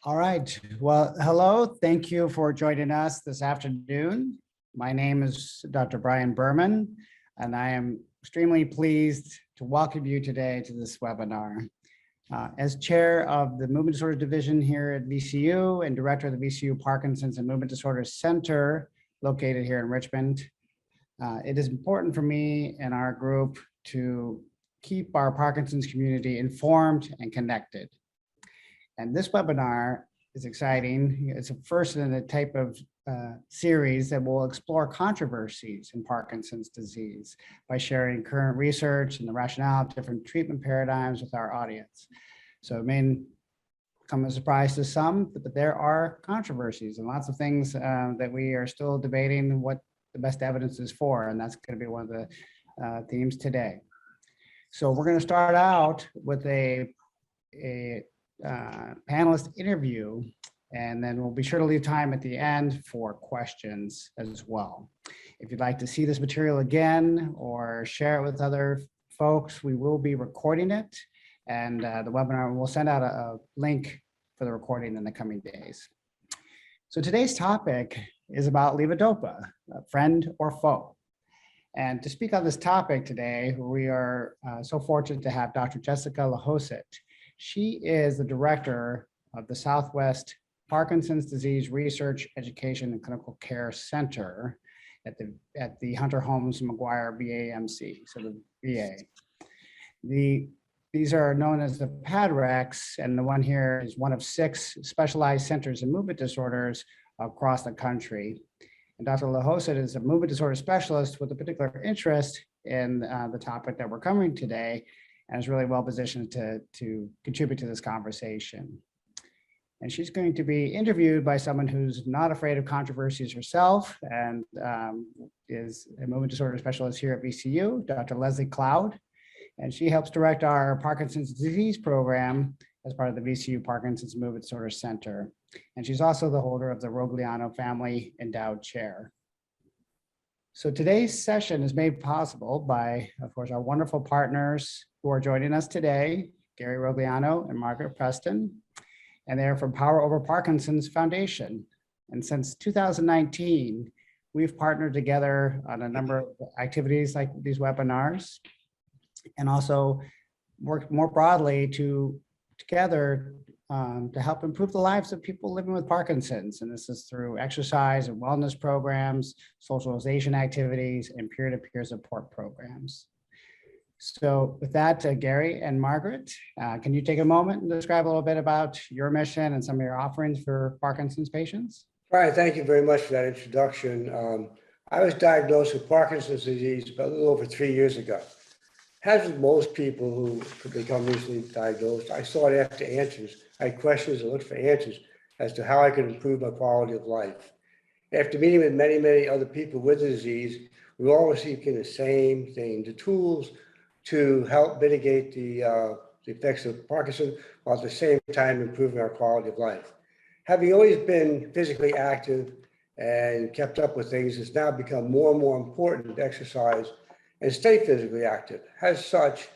All right. Well, hello. Thank you for joining us this afternoon. My name is Dr. Brian Berman, and I am extremely pleased to welcome you today to this webinar. As chair of the Movement Disorders Division here at VCU and director of the VCU Parkinson's and Movement Disorders Center located here in Richmond, it is important for me and our group to keep our Parkinson's community informed and connected. And this webinar is exciting. It's a first in a type of series that will explore controversies in Parkinson's disease by sharing current research and the rationale of different treatment paradigms with our audience. So it may come as a surprise to some, but there are controversies and lots of things that we are still debating what the best evidence is for, and that's going to be one of the themes today. So we're going to start out with a panelist interview, and then we'll be sure to leave time at the end for questions as well. If you'd like to see this material again or share it with other folks, we will be recording it, and the webinar will send out a link for the recording in the coming days. So today's topic is about levodopa, friend or foe. And to speak on this topic today, we are so fortunate to have Dr. Jessica Lahoset. She is the director of the Southwest Parkinson's Disease Research, Education, and Clinical Care Center at the Hunter Holmes McGuire VAMC, so the VA. These are known as the PADRECs, and the one here is one of 6 specialized centers in movement disorders across the country. And Dr. Lahoset is a movement disorder specialist with a particular interest in the topic that we're covering today, and is really well positioned to contribute to this conversation. And she's going to be interviewed by someone who's not afraid of controversies herself and is a movement disorder specialist here at VCU, Dr. Leslie Cloud. And she helps direct our Parkinson's disease program as part of the VCU Parkinson's Movement Disorder Center. And she's also the holder of the Rogliano Family Endowed Chair. So today's session is made possible by, of course, our wonderful partners who are joining us today, Gary Rogliano and Margaret Preston, and they're from Power Over Parkinson's Foundation. And since 2019, we've partnered together on a number of activities like these webinars, and also worked more broadly together to help improve the lives of people living with Parkinson's. And this is through exercise and wellness programs, socialization activities, and peer-to-peer support programs. So with that, Gary and Margaret, can you take a moment and describe a little bit about your mission and some of your offerings for Parkinson's patients? Brian, thank you very much for that introduction. I was diagnosed with Parkinson's disease about a little over 3 years ago. As with most people who could become recently diagnosed, I sought after answers. I had questions and looked for answers as to how I could improve my quality of life. After meeting with many, many other people with the disease, we all were seeking the same thing, the tools to help mitigate the effects of Parkinson, while at the same time improving our quality of life. Having always been physically active and kept up with things, it's now become more and more important to exercise and stay physically active. As such,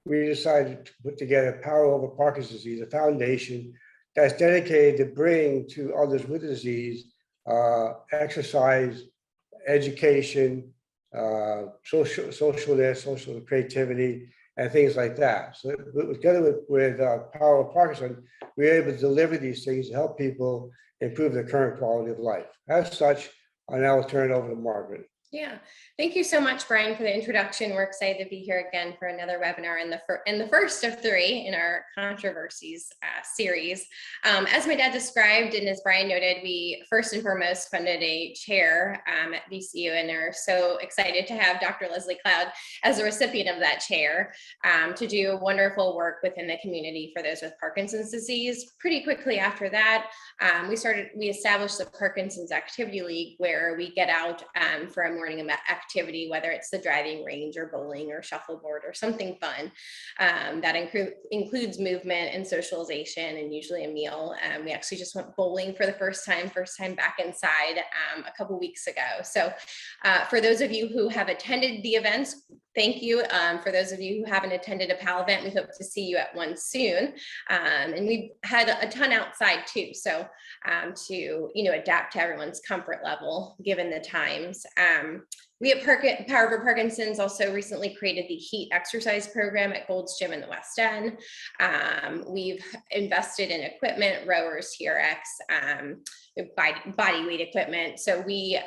we decided to put together Power Over Parkinson's Disease, a foundation that's dedicated to bring to others with the disease exercise, education, social creativity, and things like that. So together with Power Over Parkinson, we were able to deliver these things to help people improve their current quality of life. As such, I now will turn it over to Margaret. Yeah, thank you so much, Brian, for the introduction. We're excited to be here again for another webinar in the first of 3 in our controversies series. As my dad described, and as Brian noted, we first and foremost funded a chair at VCU, and are so excited to have Dr. Leslie Cloud as a recipient of that chair to do wonderful work within the community for those with Parkinson's disease. Pretty quickly after that, we established the Parkinson's Activity League, where we get out for a more morning activity, whether it's the driving range or bowling or shuffleboard or something fun that includes movement and socialization and usually a meal. We actually just went bowling for the first time back inside a couple weeks ago. So for those of you who have attended the events, thank you. For those of you who haven't attended a PAL event, we hope to see you at one soon. And we've had a ton outside too. So to, adapt to everyone's comfort level, given the times. We at Power for Parkinson's also recently created the HEAT exercise program at Gold's Gym in the West End. We've invested in equipment, rowers, TRX, body weight equipment. So we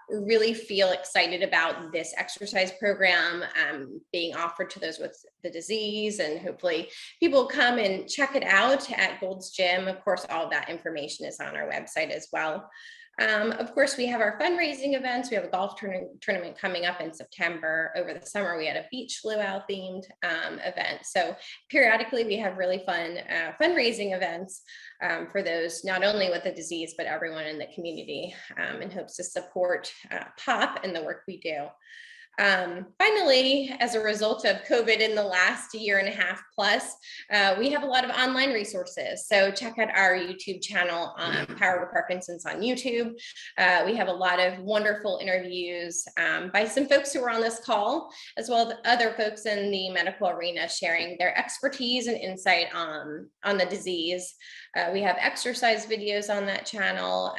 really feel excited about this exercise program being offered to those with the disease, and hopefully people come and check it out at Gold's Gym. Of course, all of that information is on our website as well. Of course, we have our fundraising events. We have a golf tournament coming up in September. Over the summer, we had a beach luau themed event. So periodically, we have really fun fundraising events for those not only with the disease, but everyone in the community, in hopes to support POP and the work we do. Finally, as a result of COVID in the last year and a half plus, we have a lot of online resources. So check out our YouTube channel on Power to Parkinson's on YouTube. We have a lot of wonderful interviews by some folks who were on this call, as well as other folks in the medical arena sharing their expertise and insight on the disease. We have exercise videos on that channel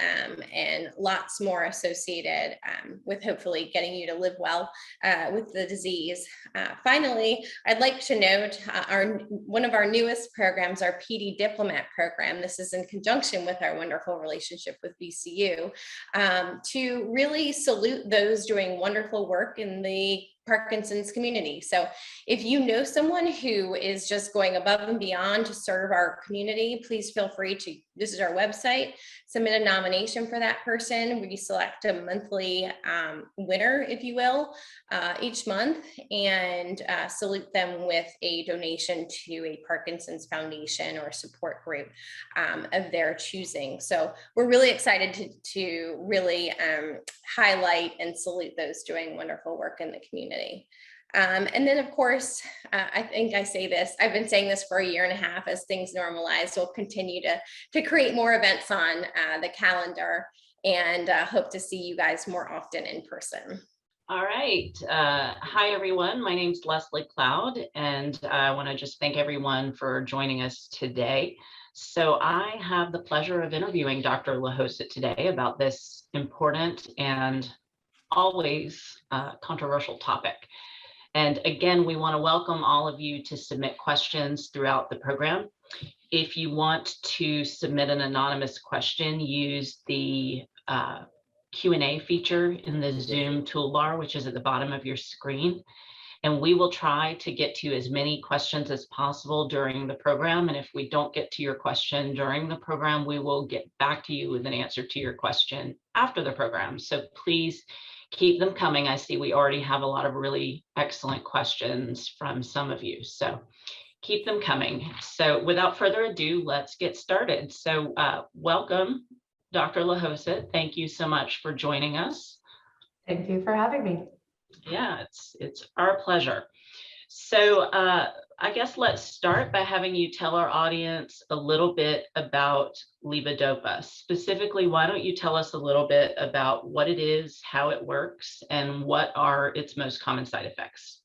and lots more associated with hopefully getting you to live well with the disease. Finally, I'd like to note one of our newest programs, our PD Diplomat program. This is in conjunction with our wonderful relationship with VCU to really salute those doing wonderful work in the Parkinson's community. So if you know someone who is just going above and beyond to serve our community, please feel free to visit our website, submit a nomination for that person. We select a monthly winner, if you will, each month, and salute them with a donation to a Parkinson's Foundation or support group of their choosing. So we're really excited to really highlight and salute those doing wonderful work in the community. And then, of course, I think I say this, I've been saying this for a year and a half. As things normalize, we'll continue to create more events on the calendar, and hope to see you guys more often in person. All right. Hi, everyone. My name's Leslie Cloud, and I want to just thank everyone for joining us today. So I have the pleasure of interviewing Dr. Lahosa today about this important and always controversial topic. And again, we want to welcome all of you to submit questions throughout the program. If you want to submit an anonymous question, use the Q&A feature in the Zoom toolbar, which is at the bottom of your screen. And we will try to get to as many questions as possible during the program. And if we don't get to your question during the program, we will get back to you with an answer to your question after the program. So please keep them coming. I see we already have a lot of really excellent questions from some of you, so keep them coming. So without further ado, let's get started. So welcome, Dr. Lahosa. Thank you so much for joining us. Thank you for having me. Yeah, it's our pleasure. So I guess let's start by having you tell our audience a little bit about levodopa. Specifically, why don't you tell us a little bit about what it is, how it works, and what are its most common side effects?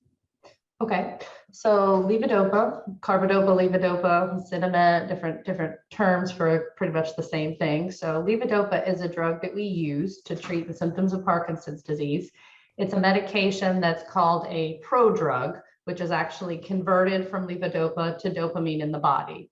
Okay, so levodopa, carbidopa, levodopa, cinnamon, different terms for pretty much the same thing. So levodopa is a drug that we use to treat the symptoms of Parkinson's disease. It's a medication that's called a prodrug, which is actually converted from levodopa to dopamine in the body.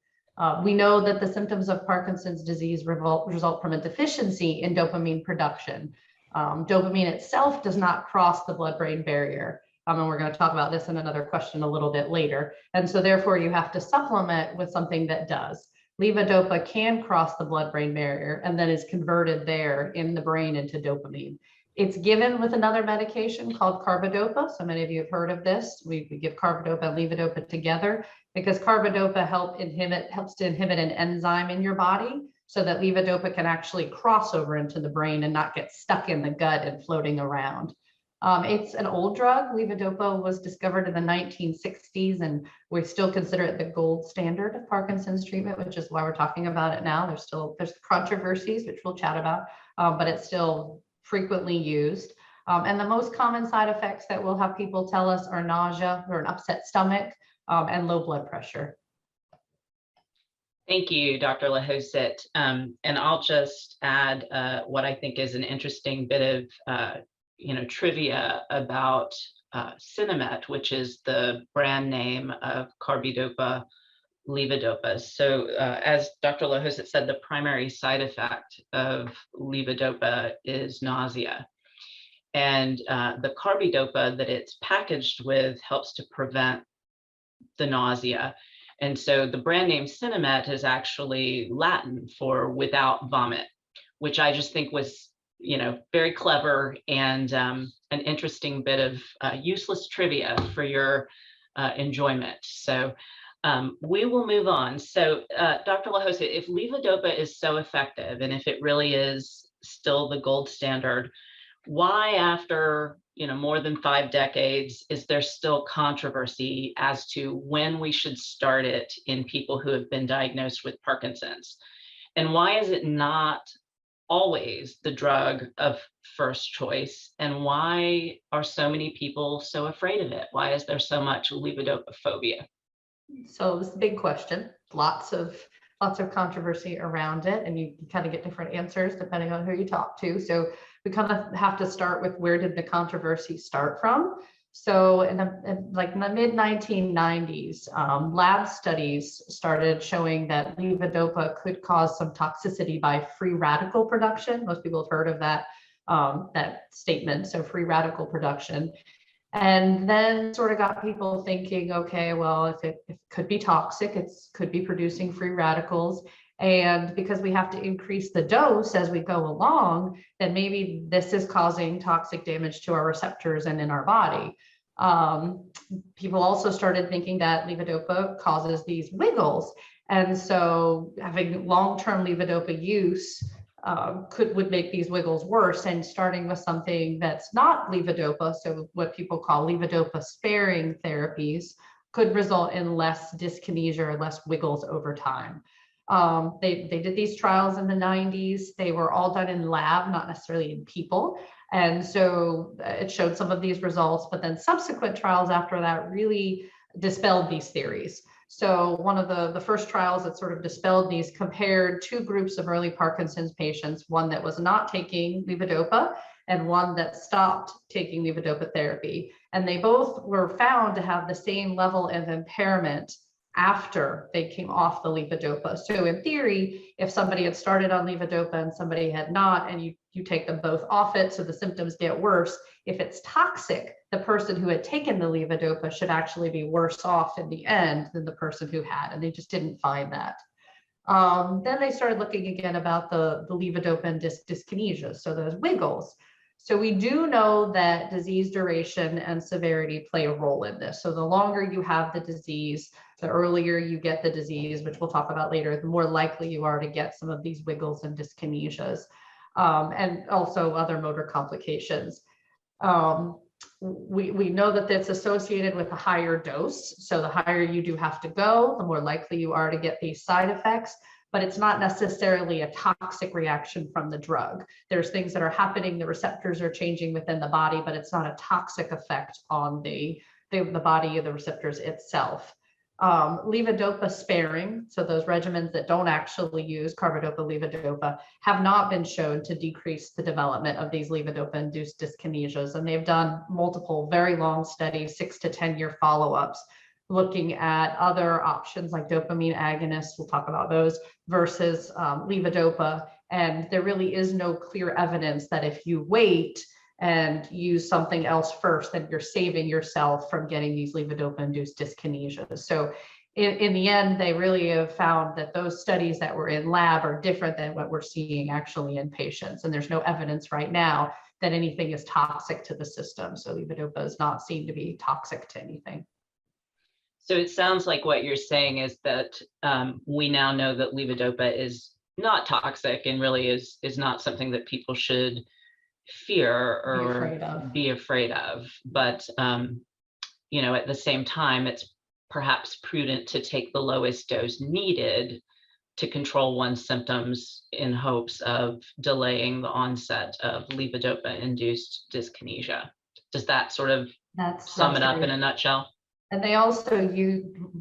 We know that the symptoms of Parkinson's disease result from a deficiency in dopamine production. Dopamine itself does not cross the blood-brain barrier. And we're going to talk about this in another question a little bit later. And so therefore you have to supplement with something that does. Levodopa can cross the blood-brain barrier and then is converted there in the brain into dopamine. It's given with another medication called carbidopa. So many of you have heard of this. We give carbidopa and levodopa together because carbidopa helps to inhibit an enzyme in your body so that levodopa can actually cross over into the brain and not get stuck in the gut and floating around. It's an old drug. Levodopa was discovered in the 1960s, and we still consider it the gold standard of Parkinson's treatment, which is why we're talking about it now. There's controversies, which we'll chat about, but it's still frequently used. And the most common side effects that we'll have people tell us are nausea or an upset stomach and low blood pressure. Thank you, Dr. Lahoset. And I'll just add what I think is an interesting bit of trivia about Sinemet, which is the brand name of carbidopa levodopa. So as Dr. Lahoset said, the primary side effect of levodopa is nausea. And the carbidopa that it's packaged with helps to prevent the nausea. And so the brand name Sinemet is actually Latin for without vomit, which I just think was, very clever and an interesting bit of useless trivia for your enjoyment. So we will move on. So Dr. Lahoset, if levodopa is so effective and if it really is still the gold standard, why after more than 5 decades is there still controversy as to when we should start it in people who have been diagnosed with Parkinson's? And why is it not always the drug of first choice? And why are so many people so afraid of it? Why is there so much levodopa phobia? So it's a big question. Lots of controversy around it, and you kind of get different answers depending on who you talk to. So we kind of have to start with where did the controversy start from? So in the mid 1990s, lab studies started showing that levodopa could cause some toxicity by free radical production. Most people have heard of that statement. So free radical production. And then sort of got people thinking, okay, well, if it could be toxic, it could be producing free radicals. And because we have to increase the dose as we go along, then maybe this is causing toxic damage to our receptors and in our body. People also started thinking that levodopa causes these wiggles. And so having long-term levodopa use would make these wiggles worse, and starting with something that's not levodopa, so what people call levodopa sparing therapies, could result in less dyskinesia or less wiggles over time. They did these trials in the 90s. They were all done in lab, not necessarily in people. And so it showed some of these results, but then subsequent trials after that really dispelled these theories. So one of the first trials that sort of dispelled these compared 2 groups of early Parkinson's patients, one that was not taking levodopa and one that stopped taking levodopa therapy. And they both were found to have the same level of impairment after they came off the levodopa. So in theory, if somebody had started on levodopa and somebody had not, and you take them both off it, so the symptoms get worse, if it's toxic, the person who had taken the levodopa should actually be worse off in the end than the person who had, and they just didn't find that. Then they started looking again about the levodopa and dyskinesia, so those wiggles. So we do know that disease duration and severity play a role in this. So the longer you have the disease, the earlier you get the disease, which we'll talk about later, the more likely you are to get some of these wiggles and dyskinesias, and also other motor complications. We know that that's associated with a higher dose. So the higher you do have to go, the more likely you are to get these side effects. But it's not necessarily a toxic reaction from the drug. There's things that are happening, the receptors are changing within the body, but it's not a toxic effect on the body of the receptors itself. Levodopa sparing, so those regimens that don't actually use carbidopa levodopa, have not been shown to decrease the development of these levodopa-induced dyskinesias. And they've done multiple very long studies, 6 to 10-year follow-ups, looking at other options like dopamine agonists, we'll talk about those, versus levodopa. And there really is no clear evidence that if you wait and use something else first, then you're saving yourself from getting these levodopa-induced dyskinesias. So in the end, they really have found that those studies that were in lab are different than what we're seeing actually in patients. And there's no evidence right now that anything is toxic to the system. So levodopa is not seen to be toxic to anything. So it sounds like what you're saying is that we now know that levodopa is not toxic and really is not something that people should fear Be or afraid of. be afraid of. But, you know, at the same time, it's perhaps prudent to take the lowest dose needed to control one's symptoms in hopes of delaying the onset of levodopa-induced dyskinesia. Does that sort of sum That's it up in right. a nutshell? And they also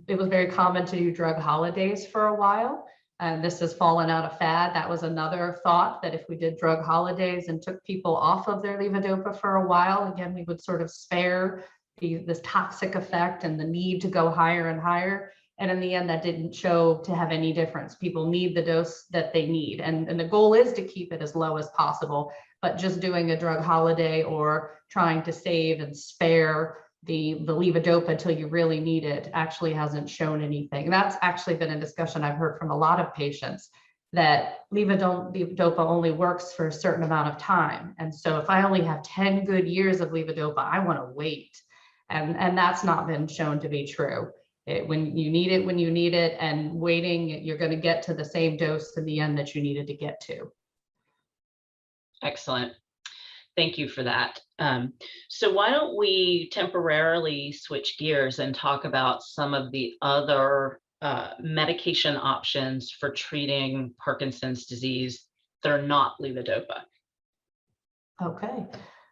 it was very common to do drug holidays for a while. And this has fallen out of fad. That was another thought, that if we did drug holidays and took people off of their levodopa for a while, again, we would sort of spare this toxic effect and the need to go higher and higher. And in the end, that didn't show to have any difference. People need the dose that they need. And the goal is to keep it as low as possible, but just doing a drug holiday or trying to save and spare the levodopa until you really need it actually hasn't shown anything. That's actually been a discussion I've heard from a lot of patients, that levodopa only works for a certain amount of time. And so if I only have 10 good years of levodopa, I want to wait. And that's not been shown to be true. When you need it, and waiting, you're going to get to the same dose in the end that you needed to get to. Excellent. Thank you for that. So why don't we temporarily switch gears and talk about some of the other medication options for treating Parkinson's disease that are not levodopa? Okay.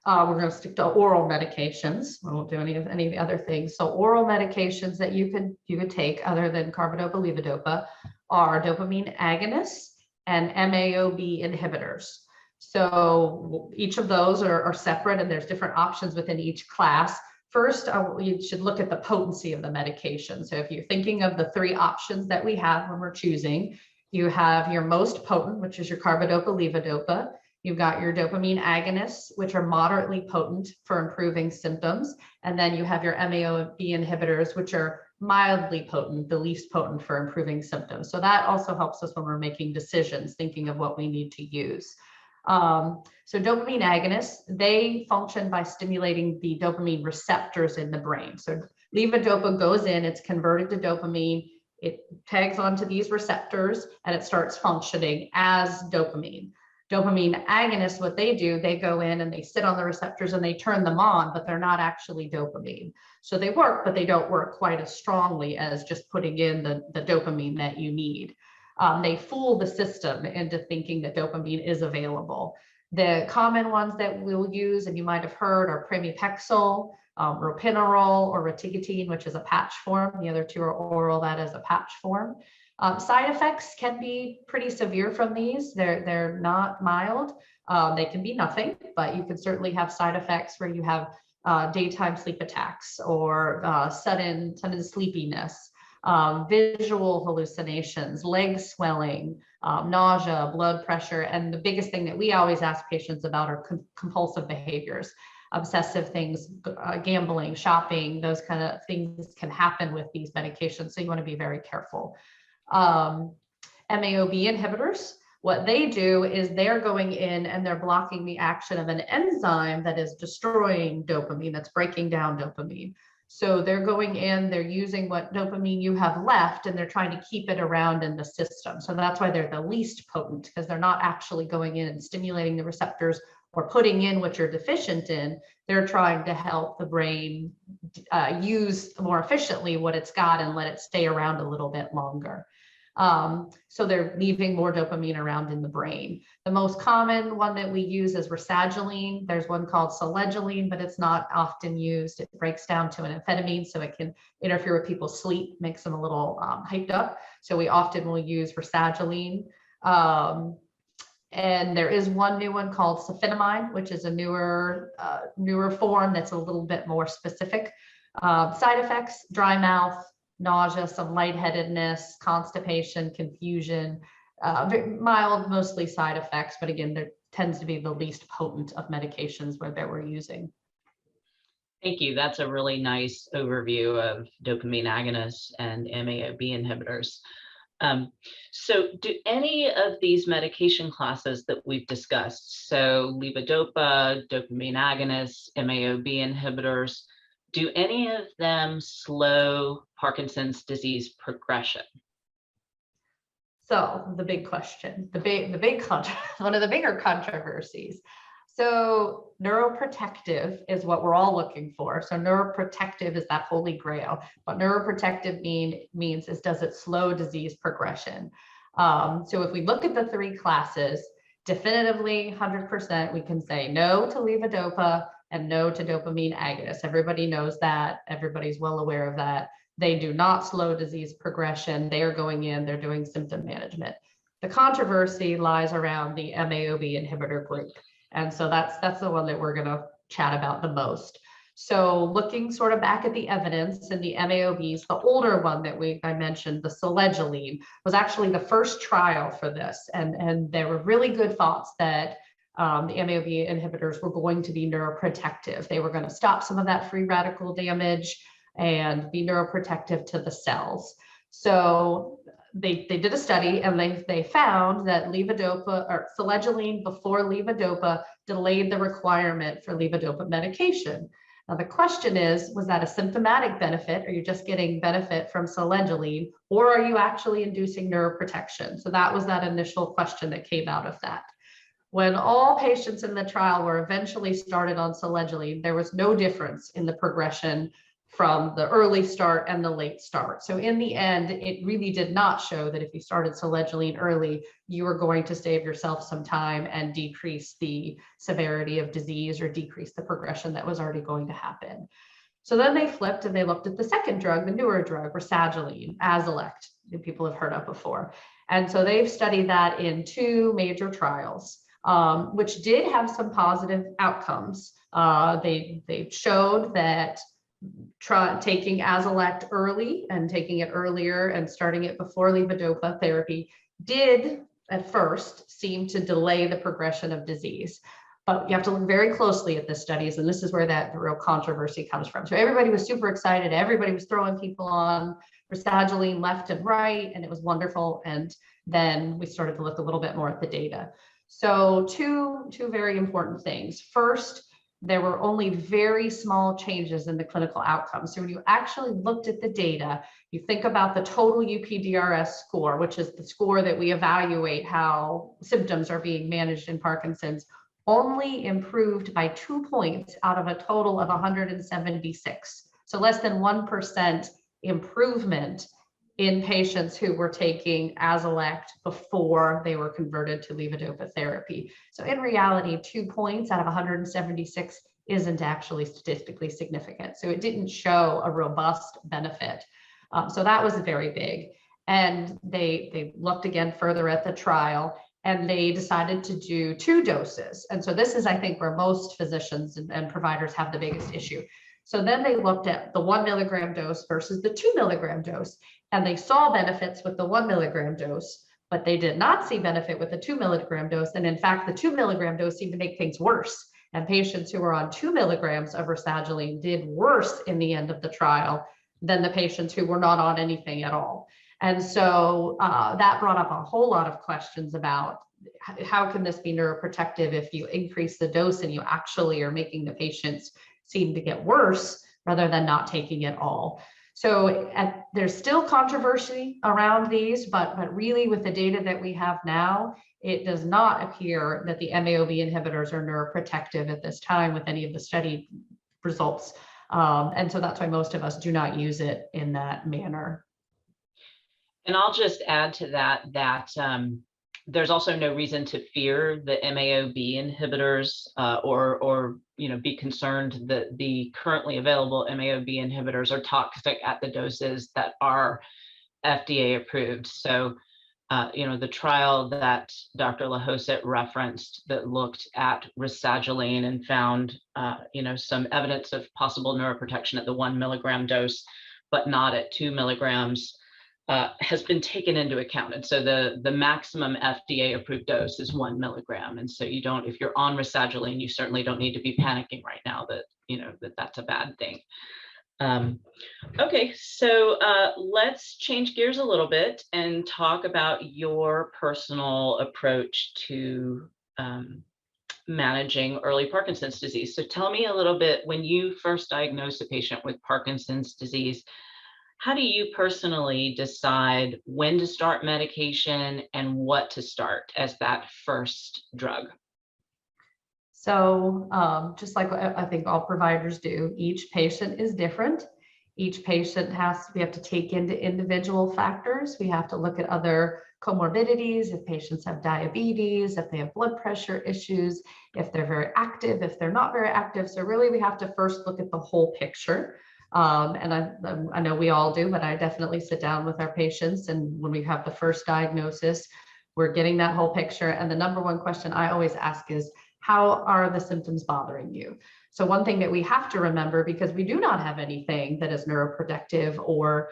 We're going to stick to oral medications. We won't do any of the other things. So oral medications that you could take other than carbidopa, levodopa are dopamine agonists and MAO-B inhibitors. So each of those are separate, and there's different options within each class. First, you should look at the potency of the medication. So if you're thinking of the three options that we have when we're choosing, you have your most potent, which is your carbidopa, levodopa. You've got your dopamine agonists, which are moderately potent for improving symptoms. And then you have your MAO-B inhibitors, which are mildly potent, the least potent for improving symptoms. So that also helps us when we're making decisions, thinking of what we need to use. So dopamine agonists, they function by stimulating the dopamine receptors in the brain. So levodopa goes in, it's converted to dopamine, it tags onto these receptors, and it starts functioning as dopamine. Dopamine agonists, what they do, they go in and they sit on the receptors and they turn them on, but they're not actually dopamine. So they work, but they don't work quite as strongly as just putting in the dopamine that you need. They fool the system into thinking that dopamine is available. The common ones that we'll use, and you might have heard, are pramipexole, ropinirole, or rotigotine, which is a patch form. The other two are oral, that is a patch form. Side effects can be pretty severe from these. They're not mild. They can be nothing, but you can certainly have side effects where you have daytime sleep attacks or sudden sleepiness, visual hallucinations, leg swelling, nausea, blood pressure. And the biggest thing that we always ask patients about are compulsive behaviors. Obsessive things, gambling, shopping, those kind of things can happen with these medications. So you want to be very careful. MAO-B inhibitors, what they do is they're going in and they're blocking the action of an enzyme that is destroying dopamine, that's breaking down dopamine. So they're going in, they're using what dopamine you have left, and they're trying to keep it around in the system. So that's why they're the least potent, because they're not actually going in and stimulating the receptors or putting in what you're deficient in. They're trying to help the brain use more efficiently what it's got and let it stay around a little bit longer. So they're leaving more dopamine around in the brain. The most common one that we use is rasagiline. There's one called selegiline, but it's not often used. It breaks down to an amphetamine, so it can interfere with people's sleep, makes them a little hyped up. So we often will use rasagiline. And there is one new one called sulfonamide, which is a newer form that's a little bit more specific. Side effects: dry mouth, nausea, some lightheadedness, constipation, confusion, mild, mostly side effects. But again, there tends to be the least potent of medications that we're using. Thank you. That's a really nice overview of dopamine agonists and MAO-B inhibitors. So do any of these medication classes that we've discussed, so levodopa, dopamine agonists, MAO-B inhibitors, do any of them slow Parkinson's disease progression? So the big question, one of the bigger controversies. So neuroprotective is what we're all looking for. So neuroprotective is that holy grail. What neuroprotective means is, does it slow disease progression? So if we look at the three classes, definitively 100%, we can say no to levodopa and no to dopamine agonists. Everybody knows that. Everybody's well aware of that. They do not slow disease progression. They are going in, they're doing symptom management. The controversy lies around the MAOB inhibitor group. And so that's the one that we're going to chat about the most. So looking sort of back at the evidence and the MAOBs, the older one that I mentioned, the selegiline, was actually the first trial for this. And there were really good thoughts that the MAOB inhibitors were going to be neuroprotective. They were going to stop some of that free radical damage and be neuroprotective to the cells. So they did a study and they found that levodopa or selegiline before levodopa delayed the requirement for levodopa medication. Now the question is, was that a symptomatic benefit? Are you just getting benefit from selegiline, or are you actually inducing neuroprotection? So that was that initial question that came out of that. When all patients in the trial were eventually started on selegiline, there was no difference in the progression from the early start and the late start. So in the end, it really did not show that if you started selegiline early, you were going to save yourself some time and decrease the severity of disease or decrease the progression that was already going to happen. So then they flipped and they looked at the second drug, the newer drug, rasagiline, Azilect, that people have heard of before. And so they've studied that in 2 major trials, which did have some positive outcomes. They showed that taking Azilect early and taking it earlier and starting it before levodopa therapy did at first seem to delay the progression of disease. But you have to look very closely at the studies, and this is where the real controversy comes from. So everybody was super excited. Everybody was throwing people on rasagiline left and right, and it was wonderful. And then we started to look a little bit more at the data. So two very important things. First, there were only very small changes in the clinical outcomes. So when you actually looked at the data, you think about the total UPDRS score, which is the score that we evaluate how symptoms are being managed in Parkinson's, only improved by 2 points out of a total of 176. So less than 1% improvement in patients who were taking Azilect before they were converted to levodopa therapy. So in reality, 2 points out of 176 isn't actually statistically significant. So it didn't show a robust benefit. So that was very big. And they looked again further at the trial, and they decided to do 2 doses. And so this is, I think, where most physicians and providers have the biggest issue. So then they looked at the 1 milligram dose versus the 2 milligram dose, and they saw benefits with the 1 milligram dose, but they did not see benefit with the 2 milligram dose. And in fact, the 2 milligram dose seemed to make things worse. And patients who were on 2 milligrams of rasagiline did worse in the end of the trial than the patients who were not on anything at all. And so that brought up a whole lot of questions about how can this be neuroprotective if you increase the dose and you actually are making the patients seem to get worse rather than not taking it all. So there's still controversy around these, but really with the data that we have now, it does not appear that the MAOB inhibitors are neuroprotective at this time with any of the study results. And so that's why most of us do not use it in that manner. And I'll just add to that, there's also no reason to fear the MAOB inhibitors or be concerned that the currently available MAOB inhibitors are toxic at the doses that are FDA approved. So, the trial that Dr. Lahoset referenced that looked at rasagiline and found, some evidence of possible neuroprotection at the 1 milligram dose, but not at 2 milligrams. Has been taken into account. And so the maximum FDA approved dose is 1 milligram. And so if you're on rasagiline, you certainly don't need to be panicking right now that, that's a bad thing. Okay, so let's change gears a little bit and talk about your personal approach to managing early Parkinson's disease. So tell me a little bit, when you first diagnose a patient with Parkinson's disease, how do you personally decide when to start medication and what to start as that first drug? So just like I think all providers do, each patient is different. Each patient we have to take into individual factors. We have to look at other comorbidities, if patients have diabetes, if they have blood pressure issues, if they're very active, if they're not very active. So really we have to first look at the whole picture. And I know we all do, but I definitely sit down with our patients. And when we have the first diagnosis, we're getting that whole picture. And the number one question I always ask is, how are the symptoms bothering you? So one thing that we have to remember, because we do not have anything that is neuroprotective or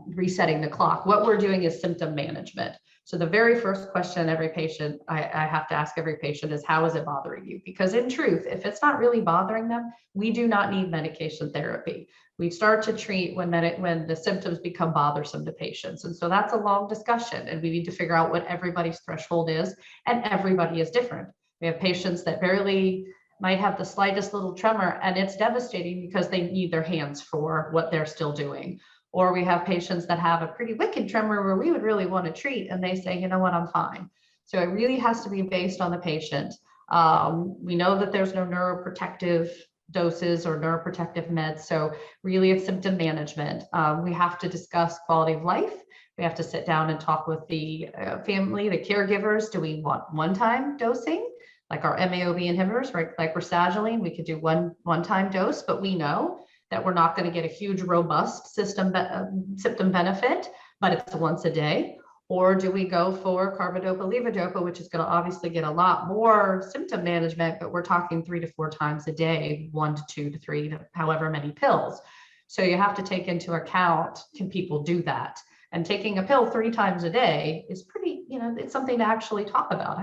resetting the clock, what we're doing is symptom management. So the very first question every patient, I have to ask every patient is, how is it bothering you? Because in truth, if it's not really bothering them, we do not need medication therapy. We start to treat when the symptoms become bothersome to patients. And so that's a long discussion, and we need to figure out what everybody's threshold is, and everybody is different. We have patients that barely might have the slightest little tremor, and it's devastating because they need their hands for what they're still doing. Or we have patients that have a pretty wicked tremor where we would really want to treat, and they say, you know what, I'm fine. So it really has to be based on the patient. We know that there's no neuroprotective doses or neuroprotective meds. So really it's symptom management. We have to discuss quality of life. We have to sit down and talk with the family, the caregivers. Do we want one-time dosing? Like our MAOB inhibitors, right? Like rasagiline, we could do one-time dose, but we know that we're not going to get a huge, robust symptom benefit, but it's once a day. Or do we go for carbidopa, levodopa, which is going to obviously get a lot more symptom management, but we're talking 3 to 4 times a day, 1 to 2 to 3 to however many pills. So you have to take into account, can people do that? And taking a pill 3 times a day is pretty, it's something to actually talk about.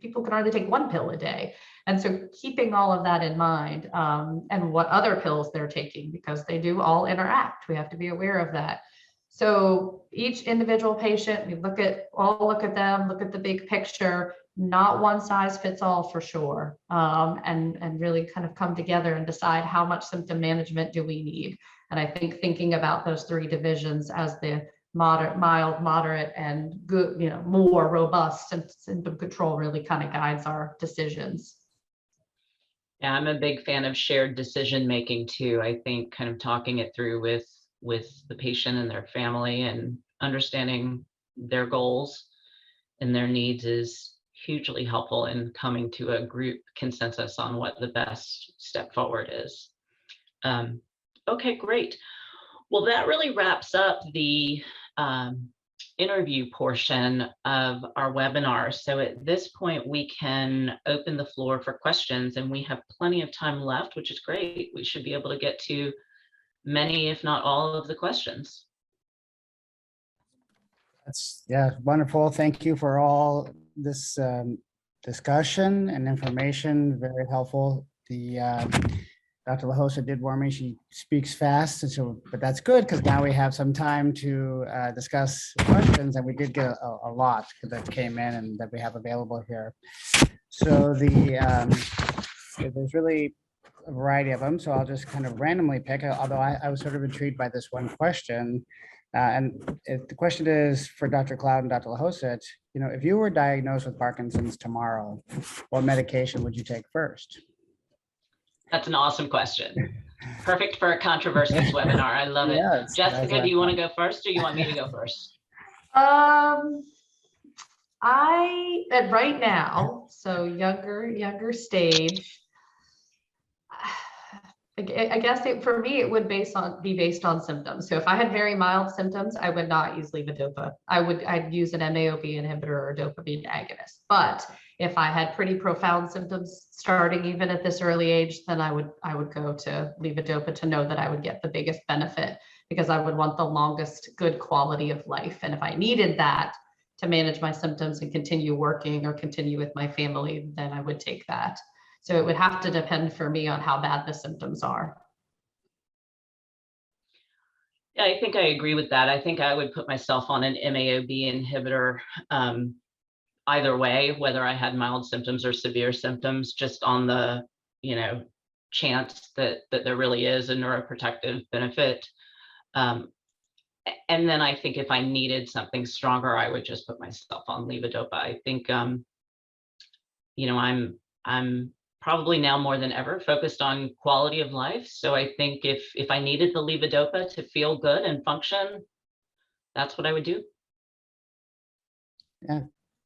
People can hardly take 1 pill a day. And so keeping all of that in mind, and what other pills they're taking, because they do all interact. We have to be aware of that. So each individual patient, we look at them, look at the big picture, not one size fits all for sure. And really kind of come together and decide how much symptom management do we need. And I think thinking about those 3 divisions as the moderate, mild, moderate, and good, more robust symptom control really kind of guides our decisions. Yeah, I'm a big fan of shared decision making too. I think kind of talking it through with the patient and their family and understanding their goals and their needs is hugely helpful in coming to a group consensus on what the best step forward is. Okay, great. Well, that really wraps up the interview portion of our webinar. So at this point, we can open the floor for questions, and we have plenty of time left, which is great. We should be able to get to many, if not all, of the questions. That's wonderful. Thank you for all this discussion and information. Very helpful. Dr. LaHosa did warn me she speaks fast, but that's good because now we have some time to discuss questions, and we did get a lot that came in and that we have available here. So there's really a variety of them, so I'll just kind of randomly pick, although I was sort of intrigued by this one question. And the question is for Dr. Cloud and Dr. LaHosa, if you were diagnosed with Parkinson's tomorrow, what medication would you take first? That's an awesome question. Perfect for a controversies webinar. I love it. Yes, Jessica, do you want to go first or you want me to go first? Right now, so younger stage, I guess for me, it would be based on symptoms. So if I had very mild symptoms, I would not use levodopa. I'd use an MAOB inhibitor or a dopamine agonist. But if I had pretty profound symptoms starting even at this early age, then I would go to levodopa to know that I would get the biggest benefit, because I would want the longest good quality of life. And if I needed that to manage my symptoms and continue working or continue with my family, then I would take that. So it would have to depend for me on how bad the symptoms are. Yeah, I think I agree with that. I think I would put myself on an MAOB inhibitor either way, whether I had mild symptoms or severe symptoms, just on the, chance that there really is a neuroprotective benefit. And then I think if I needed something stronger, I would just put myself on levodopa. I think, I'm probably now more than ever focused on quality of life. So I think if I needed the levodopa to feel good and function, that's what I would do. Yeah,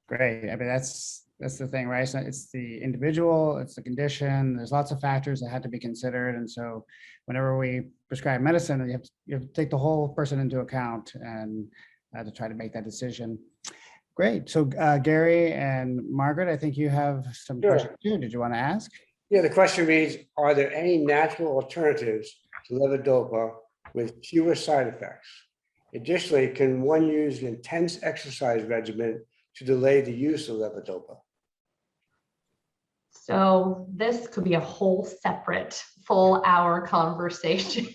great. I mean, that's the thing, right? So it's the individual, it's the condition. There's lots of factors that had to be considered, and so whenever we prescribe medicine, you have to take the whole person into account and to try to make that decision. Great. So Gary and Margaret, I think you have some Sure. questions too. Did you want to ask? Yeah, the question reads, are there any natural alternatives to levodopa with fewer side effects? Additionally, can one use an intense exercise regimen to delay the use of levodopa? So this could be a whole separate full hour conversation.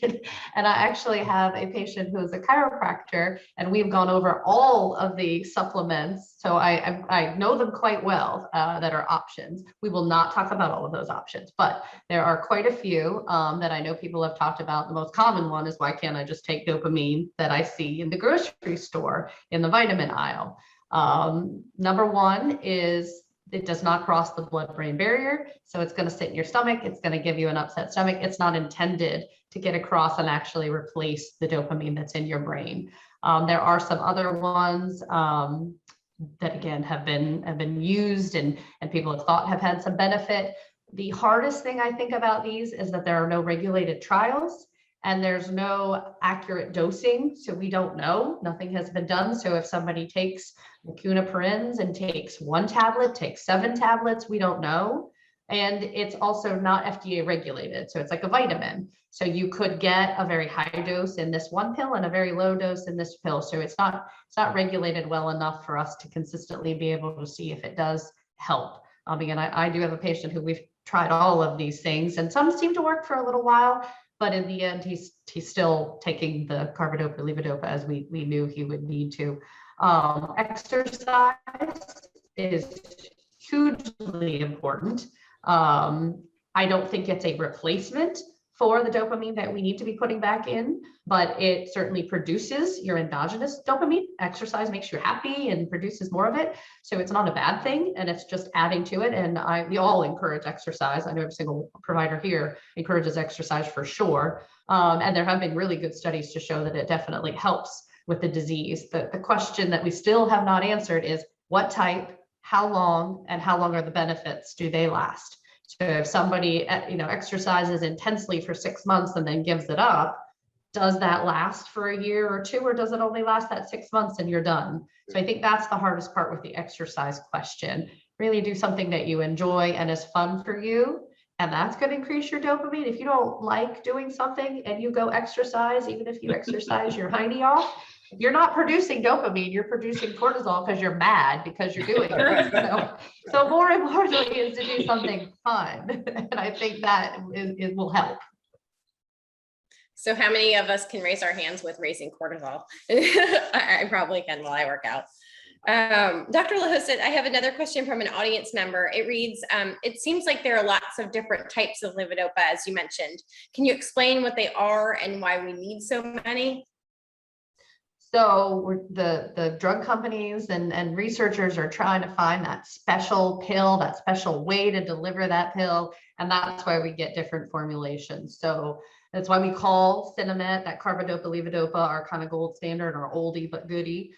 And I actually have a patient who is a chiropractor, and we've gone over all of the supplements. So I know them quite well that are options. We will not talk about all of those options, but there are quite a few that I know people have talked about. The most common one is, why can't I just take dopamine that I see in the grocery store in the vitamin aisle? Number one is, it does not cross the blood-brain barrier. So it's going to sit in your stomach. It's going to give you an upset stomach. It's not intended to get across and actually replace the dopamine that's in your brain. There are some other ones that again have been used and people have thought have had some benefit. The hardest thing I think about these is that there are no regulated trials and there's no accurate dosing. So we don't know, nothing has been done. So if somebody takes cunniparins and takes 1 tablet, takes 7 tablets, we don't know. And it's also not FDA regulated. So it's like a vitamin. So you could get a very high dose in this one pill and a very low dose in this pill. So it's not regulated well enough for us to consistently be able to see if it does help. Again, I do have a patient who we've tried all of these things and some seem to work for a little while, but in the end, he's still taking the carbidopa, levodopa as we knew he would need to. Exercise is hugely important. I don't think it's a replacement for the dopamine that we need to be putting back in, but it certainly produces your endogenous dopamine. Exercise makes you happy and produces more of it. So it's not a bad thing, and it's just adding to it. And we all encourage exercise. I know every single provider here encourages exercise for sure. And there have been really good studies to show that it definitely helps with the disease. The question that we still have not answered is what type, how long, and how long are the benefits? Do they last? So if somebody exercises intensely for 6 months and then gives it up, does that last for a year or two, or does it only last that 6 months and you're done? So I think that's the hardest part with the exercise question. Really do something that you enjoy and is fun for you, and that's going to increase your dopamine. If you don't like doing something and you go exercise, even if you exercise your hiney off, you're not producing dopamine, you're producing cortisol because you're mad because you're doing it. So more importantly is to do something fun. And I think that it will help. So how many of us can raise our hands with raising cortisol? I probably can while I work out. Dr. LaHoussaye, I have another question from an audience member. It reads, it seems like there are lots of different types of levodopa, as you mentioned. Can you explain what they are and why we need so many? So the drug companies and researchers are trying to find that special pill, that special way to deliver that pill. And that's why we get different formulations. So that's why we call Sinemet, that carbidopa, levodopa, our kind of gold standard, or oldie but goodie,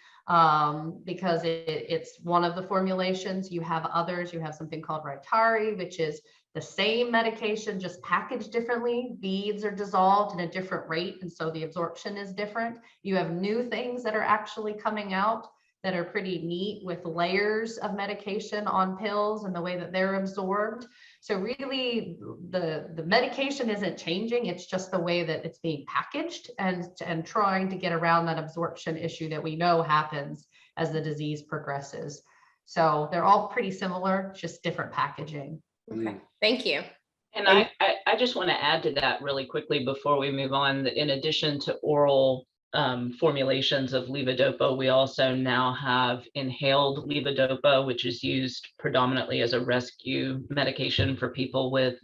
because it's one of the formulations. You have others. You have something called Rytari, which is the same medication, just packaged differently. Beads are dissolved in a different rate, and so the absorption is different. You have new things that are actually coming out that are pretty neat with layers of medication on pills and the way that they're absorbed. So really, the medication isn't changing. It's just the way that it's being packaged and trying to get around that absorption issue that we know happens as the disease progresses. So they're all pretty similar, just different packaging. Okay, thank you. And I just want to add to that really quickly before we move on, that in addition to oral formulations of levodopa, we also now have inhaled levodopa, which is used predominantly as a rescue medication for people with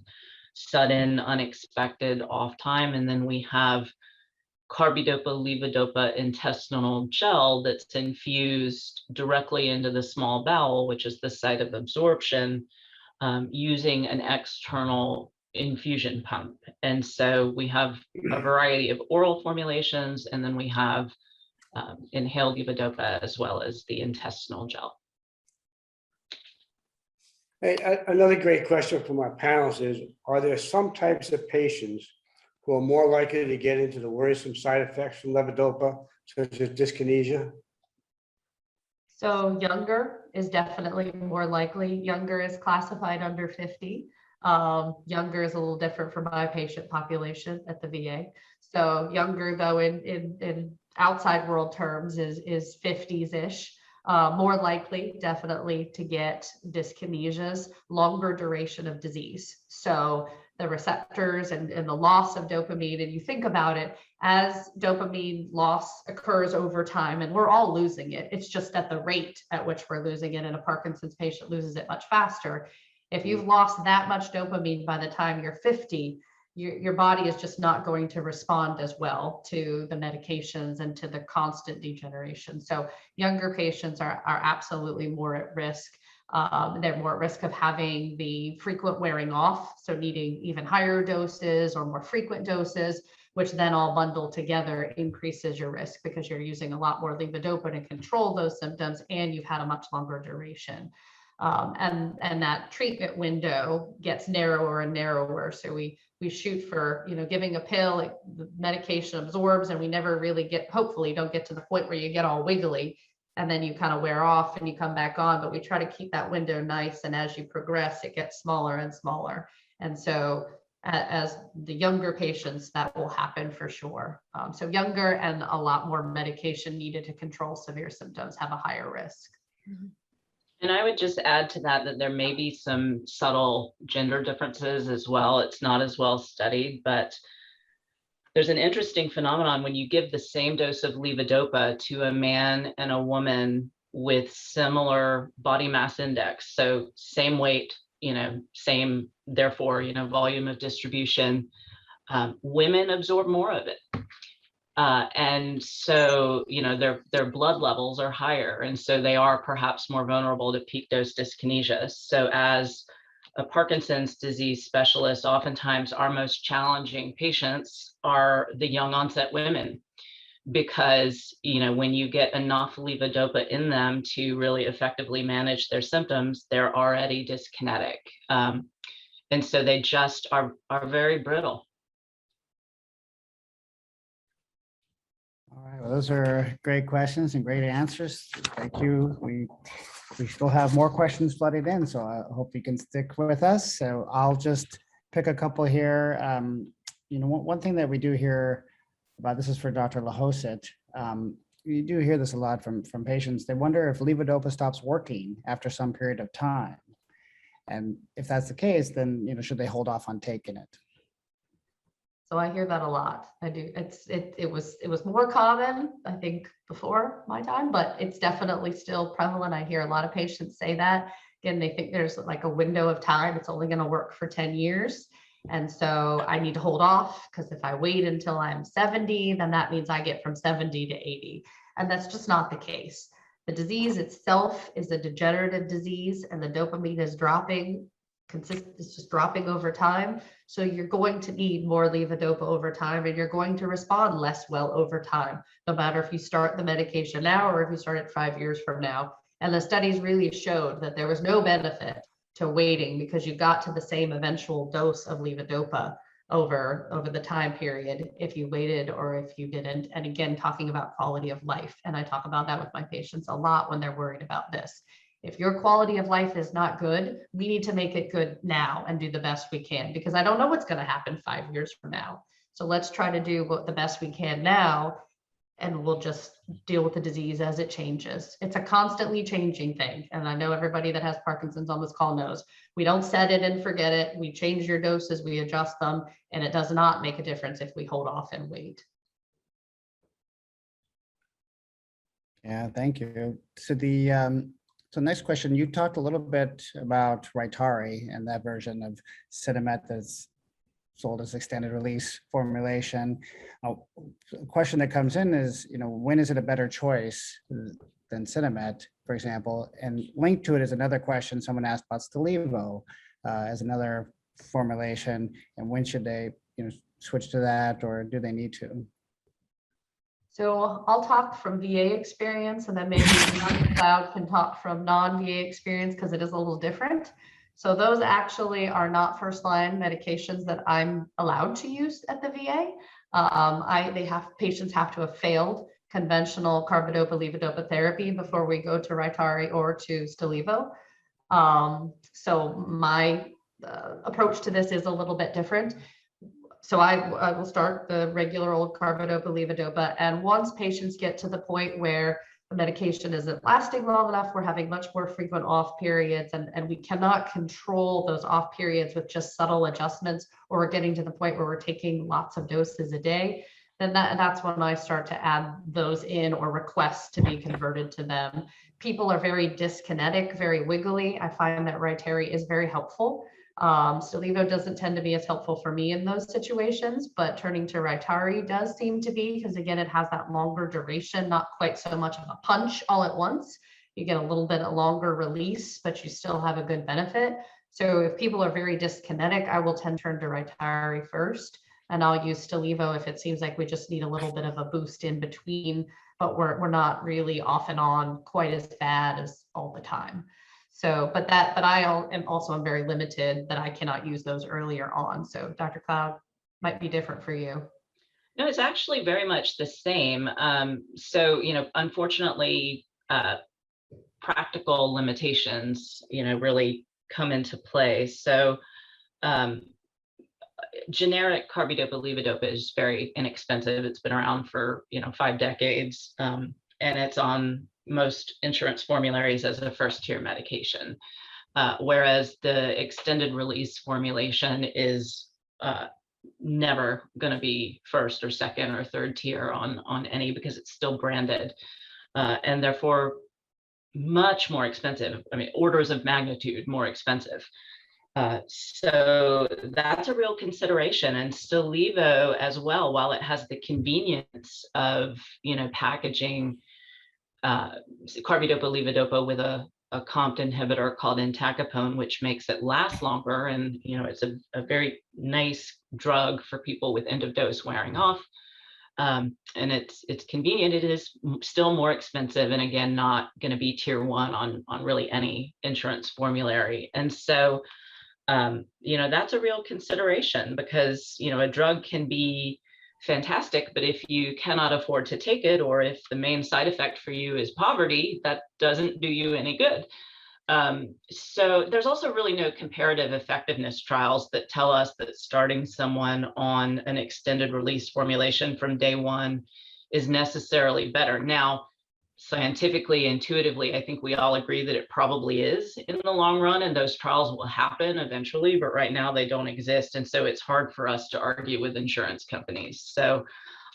sudden, unexpected off time. And then we have carbidopa, levodopa intestinal gel that's infused directly into the small bowel, which is the site of absorption. using an external infusion pump. And so we have a variety of oral formulations, and then we have inhaled levodopa as well as the intestinal gel. Hey, another great question from our panels is, are there some types of patients who are more likely to get into the worrisome side effects from levodopa, such as dyskinesia? So younger is definitely more likely. Younger is classified under 50. Younger is a little different for my patient population at the VA. So younger, though, in outside world terms is 50s-ish. More likely, definitely, to get dyskinesias, longer duration of disease. So the receptors and the loss of dopamine, and you think about it, as dopamine loss occurs over time, and we're all losing it. It's just at the rate at which we're losing it, and a Parkinson's patient loses it much faster. If you've lost that much dopamine by the time you're 50, your body is just not going to respond as well to the medications and to the constant degeneration. So younger patients are absolutely more at risk. They're more at risk of having the frequent wearing off, so needing even higher doses or more frequent doses, which then all bundled together increases your risk because you're using a lot more levodopa to control those symptoms, and you've had a much longer duration. And that treatment window gets narrower and narrower. So we shoot for, giving a pill, the medication absorbs, and we never really hopefully don't get to the point where you get all wiggly and then you kind of wear off and you come back on, but we try to keep that window nice. And as you progress, it gets smaller and smaller. And so as the younger patients, that will happen for sure. So younger and a lot more medication needed to control severe symptoms have a higher risk. Mm-hmm. And I would just add to that there may be some subtle gender differences as well. It's not as well studied, but there's an interesting phenomenon when you give the same dose of levodopa to a man and a woman with similar body mass index. So same weight, same, therefore, volume of distribution, women absorb more of it. And so, their blood levels are higher. And so they are perhaps more vulnerable to peak dose dyskinesia. So as a Parkinson's disease specialist, oftentimes our most challenging patients are the young onset women, because, when you get enough levodopa in them to really effectively manage their symptoms, they're already dyskinetic. And so they just are very brittle. All right, well, those are great questions and great answers. Thank you. We still have more questions flooded in, so I hope you can stick with us. So I'll just pick a couple here. One thing that we do hear about, this is for Dr. Lahoset. You do hear this a lot from patients. They wonder if levodopa stops working after some period of time. And if that's the case, then, should they hold off on taking it? So I hear that a lot. I do. It was more common, I think, before my time, but it's definitely still prevalent. I hear a lot of patients say that. Again, they think there's like a window of time. It's only going to work for 10 years. And so I need to hold off, because if I wait until I'm 70, then that means I get from 70 to 80. And that's just not the case. The disease itself is a degenerative disease, and the dopamine is dropping. It's just dropping over time. So you're going to need more levodopa over time, and you're going to respond less well over time, no matter if you start the medication now or if you start it 5 years from now. And the studies really showed that there was no benefit to waiting, because you got to the same eventual dose of levodopa over the time period if you waited or if you didn't. And again, talking about quality of life. And I talk about that with my patients a lot when they're worried about this. If your quality of life is not good, we need to make it good now and do the best we can, because I don't know what's going to happen 5 years from now. So let's try to do the best we can now, and we'll just deal with the disease as it changes. It's a constantly changing thing. And I know everybody that has Parkinson's on this call knows we don't set it and forget it. We change your doses, we adjust them, and it does not make a difference if we hold off and wait. Yeah, thank you. So next question, you talked a little bit about Rytary and that version of Sinemet that's sold as extended release formulation. A question that comes in is, when is it a better choice than Sinemet, for example? And linked to it is another question someone asked about Stalevo. as another formulation, and when should they, switch to that, or do they need to? So I'll talk from VA experience, and then maybe Dr. Cloud can talk from non-VA experience because it is a little different. So those actually are not first-line medications that I'm allowed to use at the VA. Patients have to have failed conventional carbidopa levodopa therapy before we go to Rytary or to Stalevo. So my approach to this is a little bit different. So I will start the regular old carbidopa levodopa, and once patients get to the point where the medication isn't lasting long enough, we're having much more frequent off periods, and we cannot control those off periods with just subtle adjustments, or we're getting to the point where we're taking lots of doses a day, then that's when I start to add those in or request to be converted to them. People are very dyskinetic, very wiggly. I find that Rytary is very helpful. Stalevo doesn't tend to be as helpful for me in those situations, but turning to Rytary does seem to be, because again, it has that longer duration, not quite so much of a punch all at once. You get a little bit longer release, but you still have a good benefit. So if people are very dyskinetic, I will tend to turn to Rytary first, and I'll use Stalevo if it seems like we just need a little bit of a boost in between, but we're not really off and on quite as bad as all the time. So, but I am also very limited that I cannot use those earlier on. So Dr. Cloud might be different for you. No, it's actually very much the same. So, unfortunately, practical limitations, really come into play. So, generic carbidopa levodopa is very inexpensive. It's been around for 5 decades, and it's on most insurance formularies as a first-tier medication, whereas the extended release formulation is never going to be first or second or third tier on any, because it's still branded, and therefore much more expensive. I mean, orders of magnitude more expensive. So that's a real consideration. And Stalevo as well, while it has the convenience of packaging carbidopa levodopa with a COMT inhibitor called entacapone, which makes it last longer, and it's a very nice drug for people with end of dose wearing off, and it's convenient. It is still more expensive, and again, not going to be tier 1 on really any insurance formulary. And so that's a real consideration, because a drug can be fantastic, but if you cannot afford to take it, or if the main side effect for you is poverty, that doesn't do you any good. So there's also really no comparative effectiveness trials that tell us that starting someone on an extended release formulation from day 1 is necessarily better. Now, scientifically, intuitively, I think we all agree that it probably is in the long run, and those trials will happen eventually, but right now they don't exist. And so it's hard for us to argue with insurance companies. So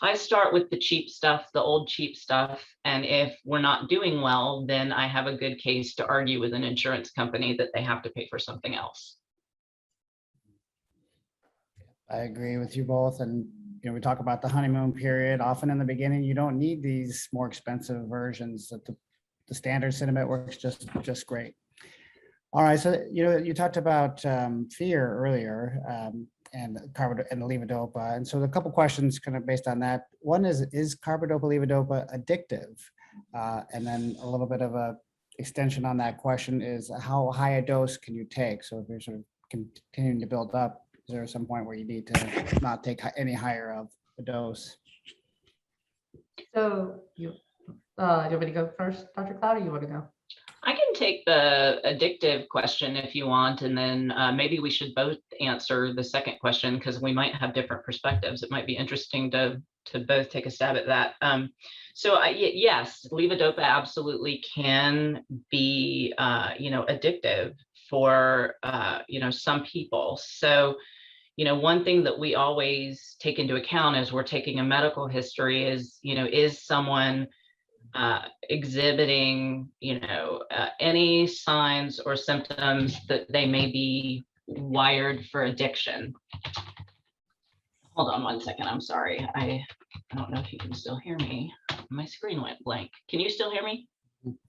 I start with the cheap stuff, the old cheap stuff. And if we're not doing well, then I have a good case to argue with an insurance company that they have to pay for something else. I agree with you both. And we talk about the honeymoon period. Often in the beginning, you don't need these more expensive versions. That the standard Cinnamate works just great. All right, so you talked about fear earlier, and carbidopa and levodopa, and so a couple questions kind of based on that. One is carbidopa levodopa addictive? And then a little bit of a extension on that question is, how high a dose can you take? So if you're sort of continuing to build up, is there some point where you need to not take any higher of a dose? So do you want me to go first, Dr. Cloud, or you want to go? I can take the addictive question if you want, and then maybe we should both answer the second question, because we might have different perspectives. It might be interesting to both take a stab at that. Yes, levodopa absolutely can be addictive for some people. So one thing that we always take into account as we're taking a medical history is someone exhibiting any signs or symptoms that they may be wired for addiction. Hold on one second, I'm sorry. I don't know if you can still hear me. My screen went blank. Can you still hear me?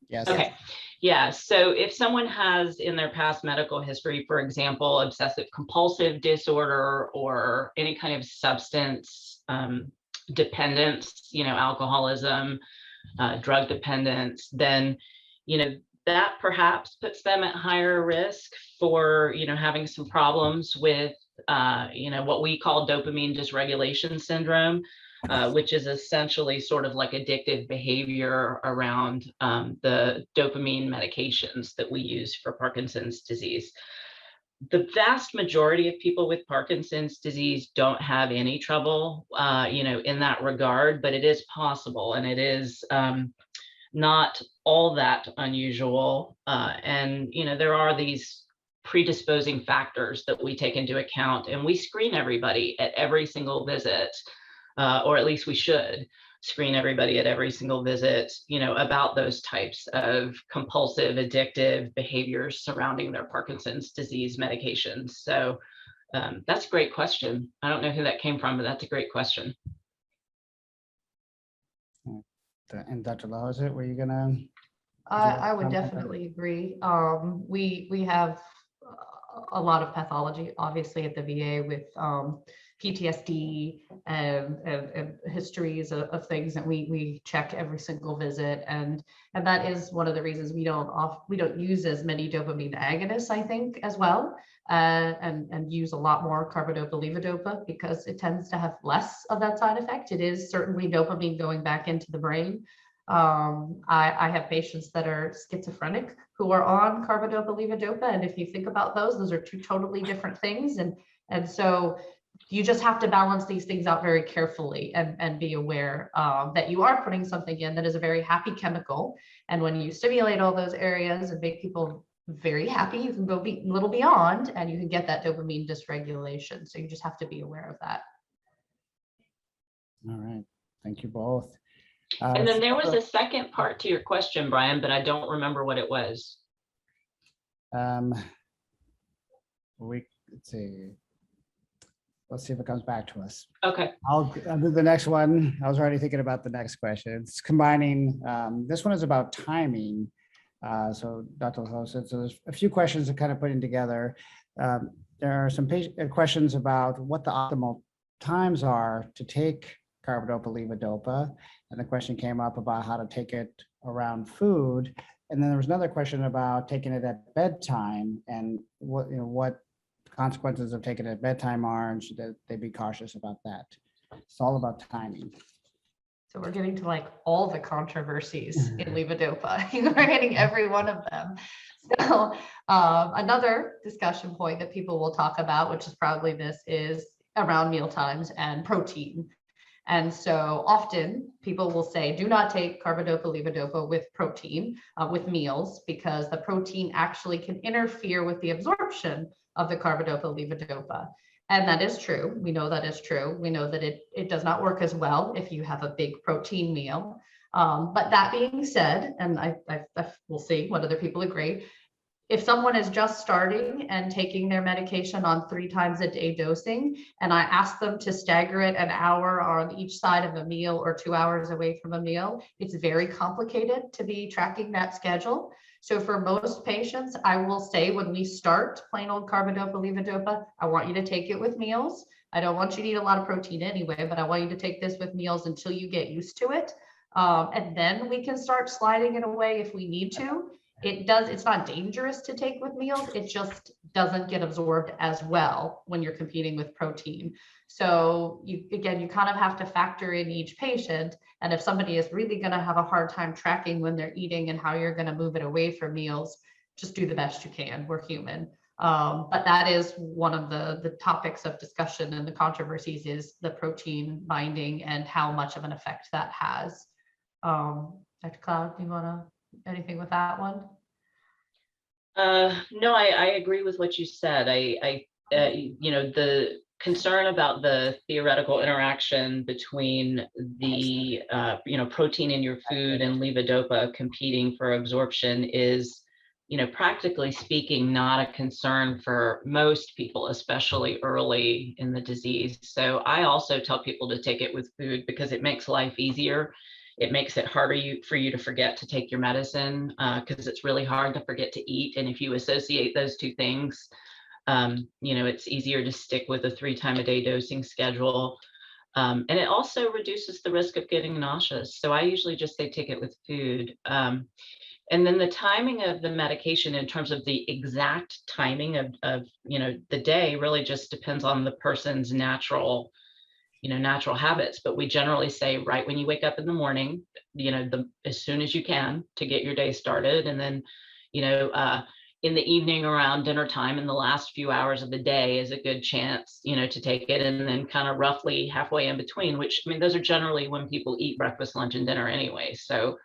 Yes. Okay. Yeah. So if someone has in their past medical history, for example, obsessive compulsive disorder or any kind of substance dependence, alcoholism, drug dependence, then, that perhaps puts them at higher risk for, having some problems with, what we call dopamine dysregulation syndrome, which is essentially sort of like addictive behavior around the dopamine medications that we use for Parkinson's disease. The vast majority of people with Parkinson's disease don't have any trouble, in that regard, but it is possible, and it is not all that unusual. And, there are these predisposing factors that we take into account, and we screen everybody at every single visit, or at least we should screen everybody at every single visit, about those types of compulsive, addictive behaviors surrounding their Parkinson's disease medications. So that's a great question. I don't know who that came from, but that's a great question. And Dr. LaHosa, were you gonna? I would definitely agree. We have a lot of pathology, obviously, at the VA with PTSD and histories of things that we check every single visit, and that is one of the reasons we don't use as many dopamine agonists, I think, as well, and use a lot more carbidopa levodopa because it tends to have less of that side effect. It is certainly dopamine going back into the brain. I have patients that are schizophrenic who are on carbidopa levodopa, and if you think about those are two totally different things, and so you just have to balance these things out very carefully and be aware that you are putting something in that is a very happy chemical, and when you stimulate all those areas and make people very happy, you can go a little beyond and you can get that dopamine dysregulation. So you just have to be aware of that. All right, thank you both. And then there was a second part to your question, Brian, but I don't remember what it was. Let's see. Let's see if it comes back to us. Okay. I'll do the next one. I was already thinking about the next question. It's combining. This one is about timing. So Dr. LaHosa, so there's a few questions that kind of putting together. There are some questions about what the optimal times are to take carbidopa levodopa, and the question came up about how to take it around food, and then there was another question about taking it at bedtime and what consequences of taking it at bedtime are, and should they be cautious about that. It's all about timing. So we're getting to like all the controversies in levodopa. We're hitting every one of them. So another discussion point that people will talk about, which is probably this, is around meal times and protein. And so often people will say, do not take carbidopa levodopa with protein, with meals, because the protein actually can interfere with the absorption of the carbidopa levodopa. And that is true. We know that is true. We know that it does not work as well if you have a big protein meal. But that being said, and I we'll see what other people agree, if someone is just starting and taking their medication on 3 times a day dosing, and I ask them to stagger it an hour on each side of a meal or 2 hours away from a meal, it's very complicated to be tracking that schedule. So for most patients, I will say when we start plain old carbidopa levodopa, I want you to take it with meals. I don't want you to eat a lot of protein anyway, but I want you to take this with meals until you get used to it. And then we can start sliding it away if we need to. It's not dangerous to take with meals. It just doesn't get absorbed as well when you're competing with protein. So you kind of have to factor in each patient. And if somebody is really going to have a hard time tracking when they're eating and how you're going to move it away from meals, just do the best you can. We're human. But that is one of the topics of discussion and the controversies is the protein binding and how much of an effect that has. Dr. Cloud, do you want to anything with that one? No, I agree with what you said. The concern about the theoretical interaction between the protein in your food and levodopa competing for absorption is, practically speaking, not a concern for most people, especially early in the disease. So I also tell people to take it with food because it makes life easier. It makes it harder for you to forget to take your medicine, because it's really hard to forget to eat. And if you associate those two things, it's easier to stick with a 3-time-a-day dosing schedule. And it also reduces the risk of getting nauseous. So I usually just say take it with food. And then the timing of the medication in terms of the exact timing of the day really just depends on the person's natural habits. But we generally say right when you wake up in the morning, as soon as you can to get your day started. And then, in the evening around dinner time in the last few hours of the day is a good chance, to take it. And then kind of roughly halfway in between, which, I mean, those are generally when people eat breakfast, lunch, and dinner anyway. So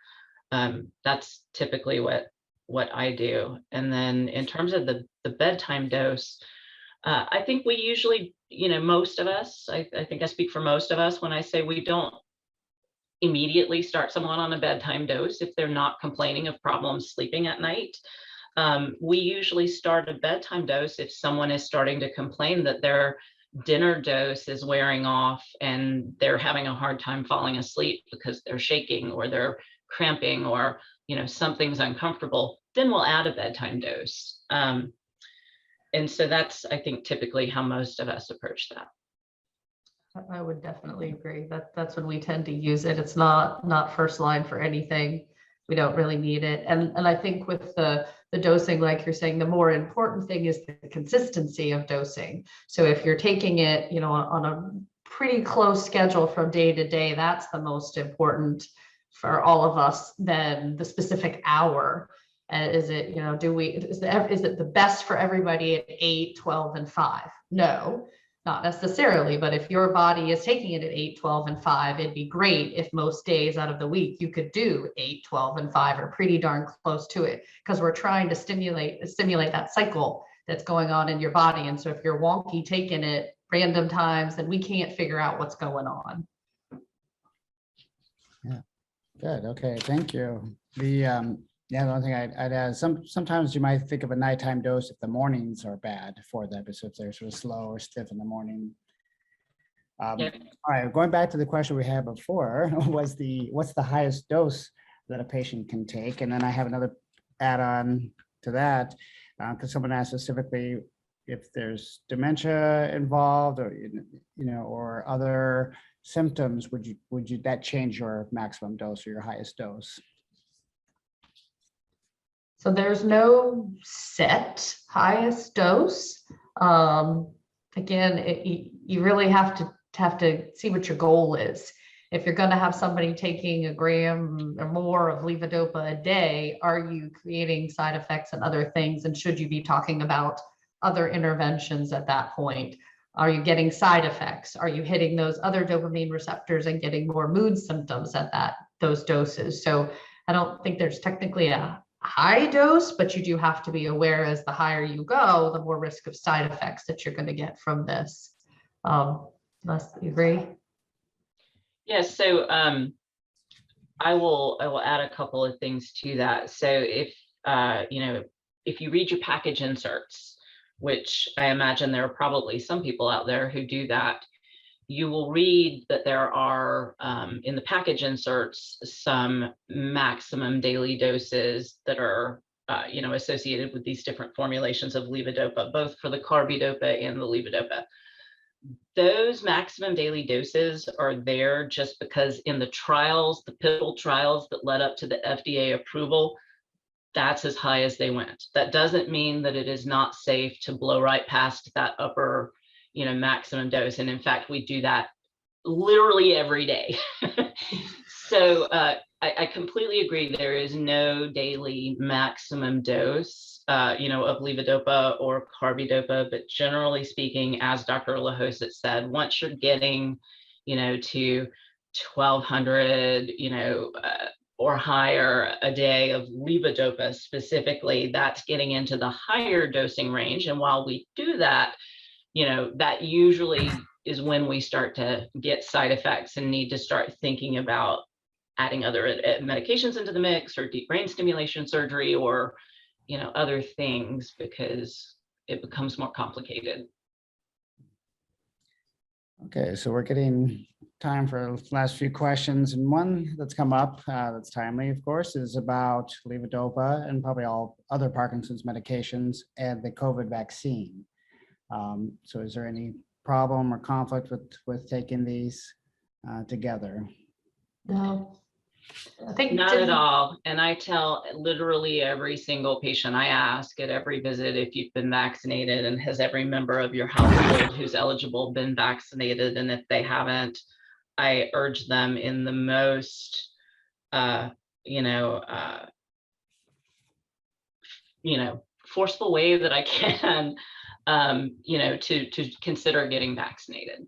that's typically what I do. And then in terms of the bedtime dose, I think we usually, most of us, I think I speak for most of us when I say we don't immediately start someone on a bedtime dose if they're not complaining of problems sleeping at night. We usually start a bedtime dose if someone is starting to complain that their dinner dose is wearing off and they're having a hard time falling asleep because they're shaking or they're cramping or something's uncomfortable. Then we'll add a bedtime dose. And so that's, I think, typically how most of us approach that. I would definitely agree that that's when we tend to use it. It's not first line for anything. We don't really need it. And I think with the dosing, like you're saying, the more important thing is the consistency of dosing. So if you're taking it, on a pretty close schedule from day to day, that's the most important for all of us than the specific hour. Is it, is it the best for everybody at 8, 12, and 5? No, not necessarily. But if your body is taking it at 8, 12, and 5, it'd be great if most days out of the week you could do 8, 12, and 5 or pretty darn close to it, because we're trying to stimulate that cycle that's going on in your body. And so if you're wonky taking it random times, then we can't figure out what's going on. Yeah, good. Okay, thank you. The only thing I'd add, sometimes you might think of a nighttime dose if the mornings are bad for them, so if they're sort of slow or stiff in the morning. Yep. All right, going back to the question we had before, what's the highest dose that a patient can take? And then I have another add-on to that, because someone asked specifically if there's dementia involved or or other symptoms, would you that change your maximum dose or your highest dose? So there's no set highest dose. Again, you really have to see what your goal is. If you're going to have somebody taking 1 gram or more of levodopa a day, are you creating side effects and other things? And should you be talking about other interventions at that point? Are you getting side effects? Are you hitting those other dopamine receptors and getting more mood symptoms at those doses? So I don't think there's technically a high dose, but you do have to be aware as the higher you go, the more risk of side effects that you're going to get from this. Les, you agree? Yes. So I will add a couple of things to that. So if if you read your package inserts, which I imagine there are probably some people out there who do that, you will read that there are in the package inserts some maximum daily doses that are associated with these different formulations of levodopa, both for the carbidopa and the levodopa. Those maximum daily doses are there just because in the trials, the pivotal trials that led up to the FDA approval, that's as high as they went. That doesn't mean that it is not safe to blow right past that upper maximum dose. And in fact, we do that literally every day. So I completely agree. There is no daily maximum dose, of levodopa or carbidopa, but generally speaking, as Dr. Lahoset said, once you're getting, to 1200, or higher a day of levodopa specifically, that's getting into the higher dosing range. And while we do that, that usually is when we start to get side effects and need to start thinking about adding other medications into the mix or deep brain stimulation surgery or, other things, because it becomes more complicated. Okay, so we're getting time for the last few questions. And one that's come up that's timely, of course, is about levodopa and probably all other Parkinson's medications and the COVID vaccine. So is there any problem or conflict with taking these together? No, I think Not at all. And I tell literally every single patient I ask at every visit if you've been vaccinated, and has every member of your household who's eligible been vaccinated. And if they haven't, I urge them in the most, forceful way that I can, to consider getting vaccinated.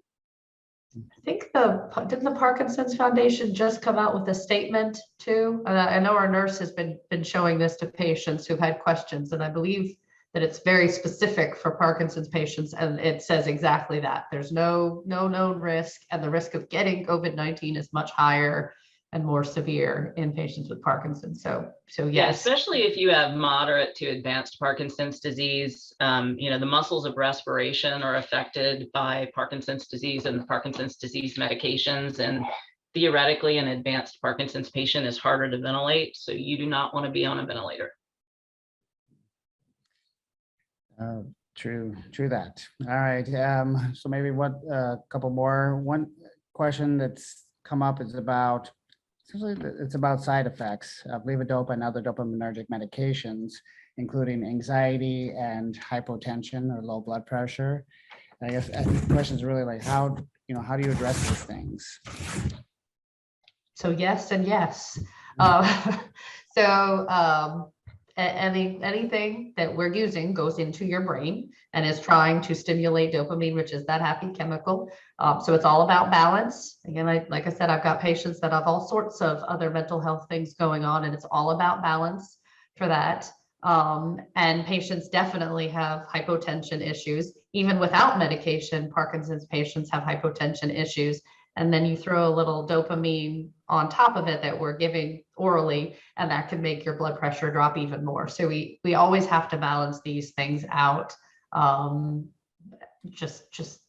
I think didn't the Parkinson's Foundation just come out with a statement too? I know our nurse has been showing this to patients who've had questions, and I believe that it's very specific for Parkinson's patients, and it says exactly that. There's no known risk, and the risk of getting COVID-19 is much higher and more severe in patients with Parkinson's. So Yeah, yes. especially if you have moderate to advanced Parkinson's disease. The muscles of respiration are affected by Parkinson's disease and the Parkinson's disease medications. And theoretically, an advanced Parkinson's patient is harder to ventilate. So you do not want to be on a ventilator. True that. All right. So maybe a couple more. One question that's come up is about, essentially, it's about side effects of levodopa and other dopaminergic medications, including anxiety and hypotension or low blood pressure. I guess the question is really like, how do you address these things? So yes and yes. Anything that we're using goes into your brain and is trying to stimulate dopamine, which is that happy chemical. So it's all about balance. Again, like I said, I've got patients that have all sorts of other mental health things going on, and it's all about balance for that. And patients definitely have hypotension issues. Even without medication, Parkinson's patients have hypotension issues. And then you throw a little dopamine on top of it that we're giving orally, and that can make your blood pressure drop even more. So we always have to balance these things out. Just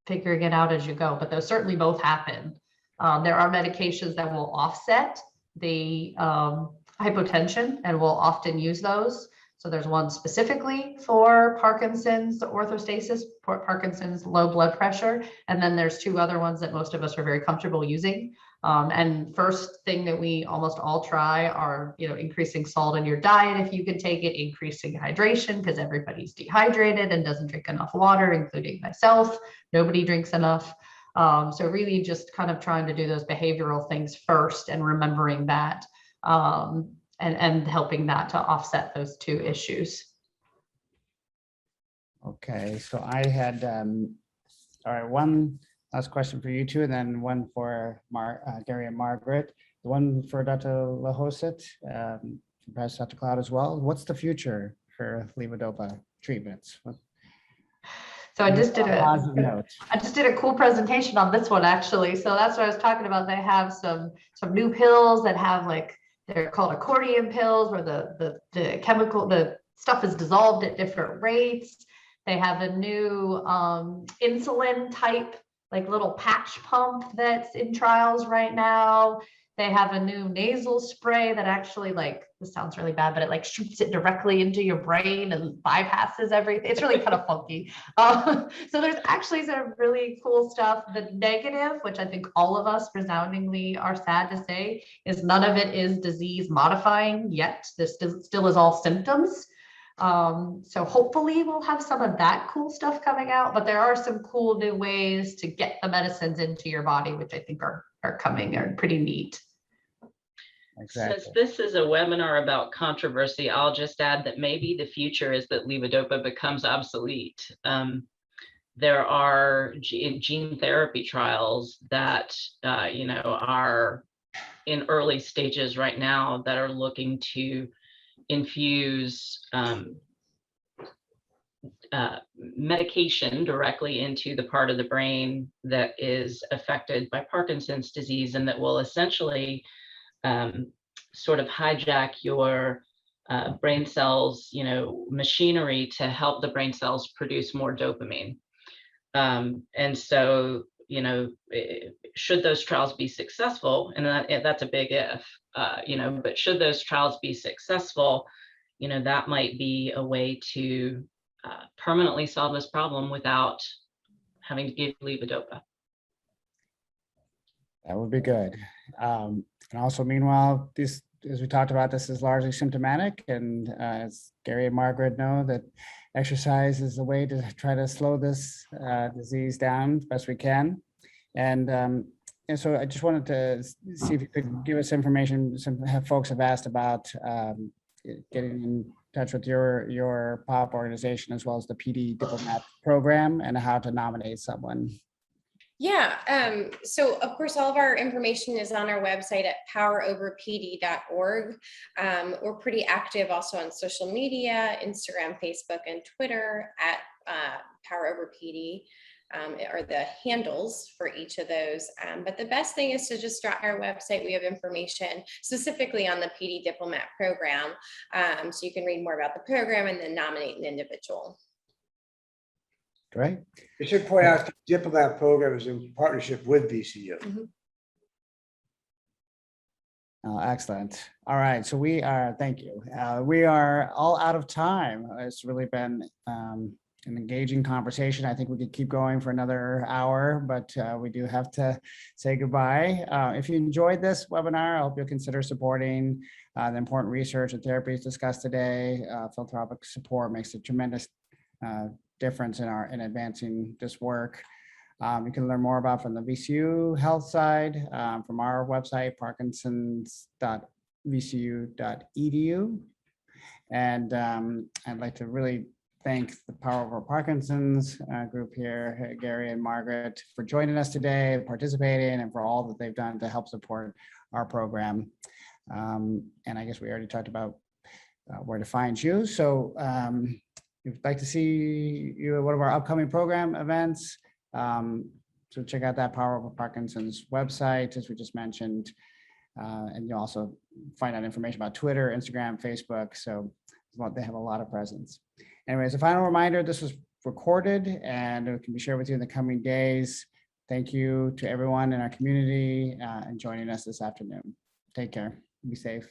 figuring it out as you go, but those certainly both happen. There are medications that will offset the hypotension, and we'll often use those. So there's one specifically for Parkinson's orthostasis, for Parkinson's low blood pressure. And then there's two other ones that most of us are very comfortable using. And first thing that we almost all try are, increasing salt in your diet if you can take it, increasing hydration because everybody's dehydrated and doesn't drink enough water, including myself. Nobody drinks enough. So really just kind of trying to do those behavioral things first and remembering that. And helping that to offset those two issues. Okay, so I had, all right, one last question for you two, and then one for Gary and Margaret. The one for Dr. Lahoset, perhaps Dr. Cloud as well. What's the future for levodopa treatments? So I just did a cool presentation on this one, actually. So that's what I was talking about. They have some new pills that have they're called accordion pills, where the stuff is dissolved at different rates. They have a new insulin type, little patch pump that's in trials right now. They have a new nasal spray that actually, this sounds really bad, but it shoots it directly into your brain and bypasses everything. It's really kind of funky. So there's actually some really cool stuff. The negative, which I think all of us resoundingly are sad to say, is none of it is disease modifying yet. This still is all symptoms. So hopefully we'll have some of that cool stuff coming out, but there are some cool new ways to get the medicines into your body, which I think are coming, are pretty neat. Exactly. Since this is a webinar about controversy, I'll just add that maybe the future is that levodopa becomes obsolete. There are gene therapy trials that are in early stages right now that are looking to infuse medication directly into the part of the brain that is affected by Parkinson's disease, and that will essentially sort of hijack your brain cells, machinery to help the brain cells produce more dopamine. And so should those trials be successful, and that's a big if, but should those trials be successful, that might be a way to permanently solve this problem without having to give levodopa. That would be good. And also, meanwhile, this, as we talked about, this is largely symptomatic, and as Gary and Margaret know, that exercise is the way to try to slow this disease down as best we can. And so I just wanted to see if you could give us information. Some folks have asked about getting in touch with your POP organization, as well as the PD Diplomat program, and how to nominate someone. Yeah, so of course, all of our information is on our website at poweroverpd.org. We're pretty active also on social media, Instagram, Facebook, and Twitter at poweroverpd. Are the handles for each of those. But the best thing is to just drop our website. We have information specifically on the PD Diplomat program. So you can read more about the program and then nominate an individual. Great. I should point out the Diplomat program is in partnership with VCU. Excellent. All right. So we are, thank you. We are all out of time. It's really been an engaging conversation. I think we could keep going for another hour, but we do have to say goodbye. If you enjoyed this webinar, I hope you'll consider supporting the important research and therapies discussed today. Philanthropic support makes a tremendous difference in advancing this work. You can learn more about from the VCU health side from our website, parkinsons.vcu.edu. And I'd like to really thank the Power Over Parkinson's group here, Gary and Margaret, for joining us today, participating, and for all that they've done to help support our program. And I guess we already talked about where to find you. So if you'd like to see you at one of our upcoming program events, so check out that Power Over Parkinson's website, as we just mentioned. And you'll also find out information about Twitter, Instagram, Facebook. So they have a lot of presence. Anyways, a final reminder, this was recorded and it can be shared with you in the coming days. Thank you to everyone in our community and joining us this afternoon. Take care. Be safe.